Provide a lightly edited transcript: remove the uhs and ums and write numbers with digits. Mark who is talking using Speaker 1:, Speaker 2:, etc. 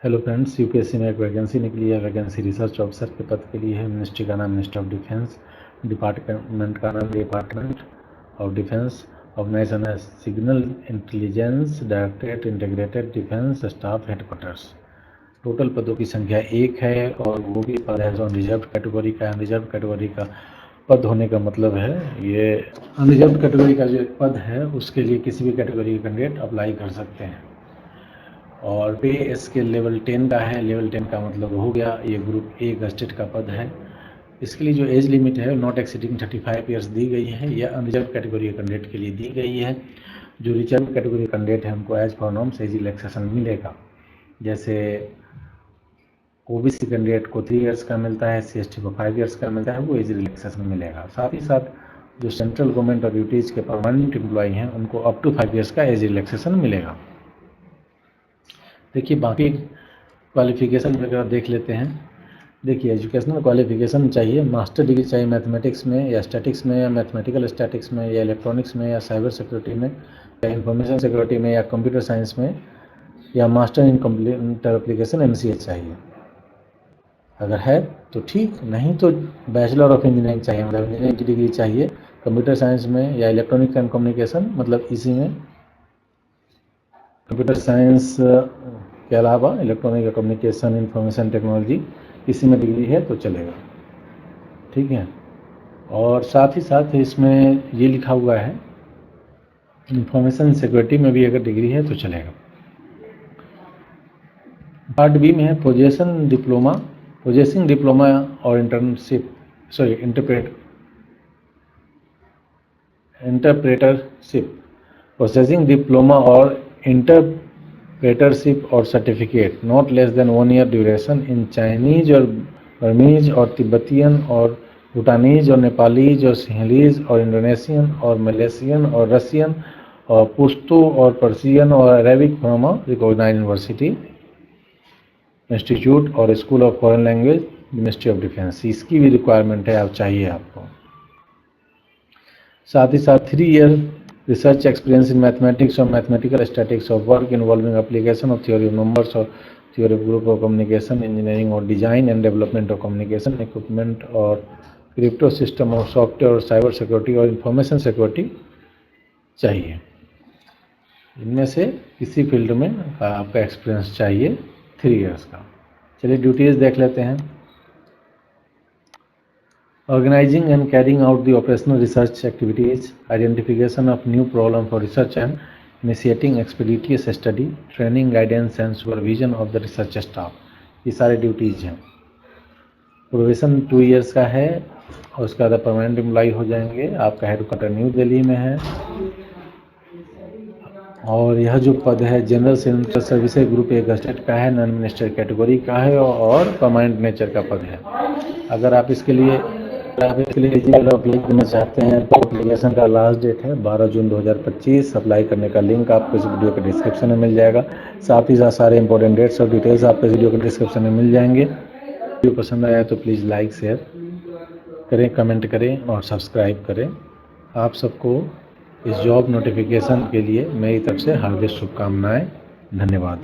Speaker 1: Hello friends, UPSC में एक vacancy निकली है। वैकेंसी रिसर्च ऑफिसर के पद के लिए है। मिनिस्ट्री का नाम मिनिस्टर ऑफ डिफेंस, डिपार्टमेंट का नाम डिपार्टमेंट ऑफ डिफेंस, ऑर्गेनाइजेशन है signal intelligence directorate integrated defence staff headquarters. Total पदों की संख्या 1 है और वो भी पद है जो अनरिजर्व कैटेगरी का। अनरिजर्व कैटेगरी का पद होने का मतलब है ये अनरिजर्व कैटेगरी का जो एक पद है उसके लिए किसी भी कैटेगरी के कैंडिडेट अप्लाई कर सकते हैं। और पे स्केल लेवल 10 का है। लेवल 10 का मतलब हो गया ये ग्रुप ए गस्टेड का पद है। इसके लिए जो एज लिमिट है नॉट एक्सीडिंग 35 ईयर्स दी गई है। यह अनरिजर्व कैटेगरी के कैंडिडेट के लिए दी गई है। जो रिजर्व कैटेगरी कैंडिडेट है उनको as per norms age relaxation मिलेगा। जैसे ओबीसी कैंडिडेट को 3 ईयर्स का मिलता है, CST को 5 ईयर्स का मिलता है, वो एज रिलैक्सेशन मिलेगा। साथ ही साथ जो सेंट्रल गवर्नमेंट और ड्यूटीज़ के परमानेंट एम्प्लॉई हैं उनको अप टू 5 ईयर्स का एज रिलैक्सेशन मिलेगा। देखिए बाकी क्वालिफिकेशन वगैरह देख लेते हैं। देखिए एजुकेशनल क्वालिफिकेशन चाहिए, मास्टर डिग्री चाहिए मैथमेटिक्स में या स्टैटिक्स में या मैथमेटिकल स्टैटिक्स में या इलेक्ट्रॉनिक्स में या साइबर सिक्योरिटी में या इंफॉर्मेशन सिक्योरिटी में या कंप्यूटर साइंस में या master in computer application MCA चाहिए। अगर है तो ठीक, नहीं तो बैचलर ऑफ इंजीनियरिंग चाहिए, मतलब इंजीनियरिंग की डिग्री चाहिए कंप्यूटर साइंस में या इलेक्ट्रॉनिक्स एंड कम्युनिकेशन, मतलब इसी में कंप्यूटर साइंस के अलावा इलेक्ट्रॉनिक कम्युनिकेशन इंफॉर्मेशन टेक्नोलॉजी इसी में डिग्री है तो चलेगा, ठीक है। और साथ ही साथ इसमें ये लिखा हुआ है इंफॉर्मेशन सिक्योरिटी में भी अगर डिग्री है तो चलेगा। पार्ट बी में है पोजेसिंग डिप्लोमा और इंटरप्रेटरशिप, प्रोसेसिंग डिप्लोमा और इंटरप्रेटरशिप और certificate not less than 1 year duration in Chinese और बर्मीज और तिब्बतियन और भूटानीज और नेपालीज और सिंहलीज और इंडोनेशियन और मलेशियन और रसियन और पुश्तो और पर्शियन और Arabic from recognised university, institute और school of foreign language, ministry of defence. इसकी भी रिक्वायरमेंट है, अब चाहिए आपको। साथ ही साथ 3 year research experience in mathematics और mathematical statics of work involving application of theory of numbers और theory of group of communication engineering और design and development of communication equipment और क्रिप्टो सिस्टम और सॉफ्टवेयर और साइबर सिक्योरिटी और information security चाहिए। इनमें से किसी फील्ड में आपका एक्सपीरियंस चाहिए 3 ईयर्स का। चलिए ड्यूटीज़ देख लेते हैं। Organizing and carrying out the operational research activities, identification of new problem for research and initiating expeditious study, training, guidance and supervision of the research staff, ये सारे ड्यूटीज़ हैं। प्रोबेशन 2 ईयर्स का है और उसके बाद परमानेंट एम्प्लॉय हो जाएंगे। आपका हेडक्वार्टर न्यू दिल्ली में है और यह जो पद है general central services group A gazetted का है, नॉन मिनिस्टर कैटेगरी का है और परमानेंट नेचर का पद है। अगर आप इसके लिए एलिजिबल अप्लाई करना चाहते हैं तो एप्लीकेशन का लास्ट डेट है 12 जून 2025। अप्लाई करने का लिंक आपको इस वीडियो के डिस्क्रिप्शन में मिल जाएगा। साथ ही साथ सारे इंपॉर्टेंट डेट्स और डिटेल्स आपको इस वीडियो के डिस्क्रिप्शन में मिल जाएंगे। वीडियो पसंद आया तो प्लीज़ लाइक शेयर करें, कमेंट करें और सब्सक्राइब करें। आप सबको इस जॉब नोटिफिकेशन के लिए मेरी तरफ से हार्दिक शुभकामनाएं। धन्यवाद।